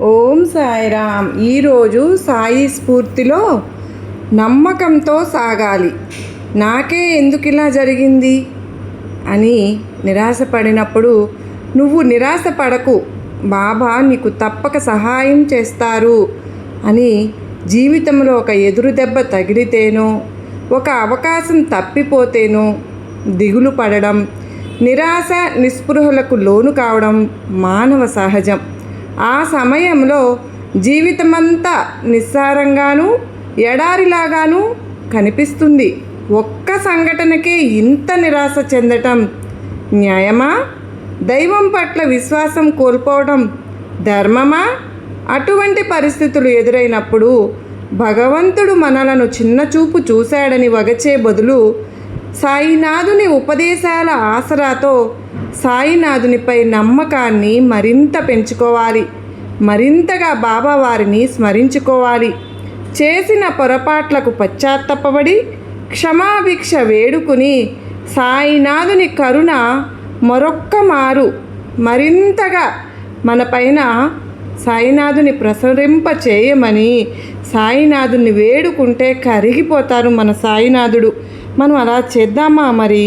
ఓం సాయిరామ్. ఈరోజు సాయి స్ఫూర్తిలో నమ్మకంతో సాగాలి. నాకే ఎందుకు ఇలా జరిగింది అని నిరాశపడినప్పుడు నువ్వు నిరాశపడకు, బాబా నీకు తప్పక సహాయం చేస్తారు అని జీవితంలో ఒక ఎదురు దెబ్బ తగిలితేనో, ఒక అవకాశం తప్పిపోతేనో దిగులు పడడం, నిరాశ నిస్పృహలకు లోను కావడం మానవ సహజం. ఆ సమయంలో జీవితమంతా నిస్సారంగానూ ఎడారిలాగానూ కనిపిస్తుంది. ఒక్క సంఘటనకే ఇంత నిరాశ చెందటం న్యాయమా? దైవం పట్ల విశ్వాసం కోల్పోవడం ధర్మమా? అటువంటి పరిస్థితులు ఎదురైనప్పుడు భగవంతుడు మనలను చిన్నచూపు చూశాడని వగచే బదులు సాయినాథుని ఉపదేశాల ఆసరాతో సాయినాథునిపై నమ్మకాన్ని మరింత పెంచుకోవాలి. మరింతగా బాబా వారిని స్మరించుకోవాలి. చేసిన పొరపాట్లకు పశ్చాత్తాపపడి క్షమాభిక్ష వేడుకుని సాయినాథుని కరుణ మరొక్క మారు మరింతగా మనపైన సాయినాథుని ప్రసరింప చేయమని సాయినాథుని వేడుకుంటే కరిగిపోతారు మన సాయినాథుడు. మనం అలా చేద్దామా మరి?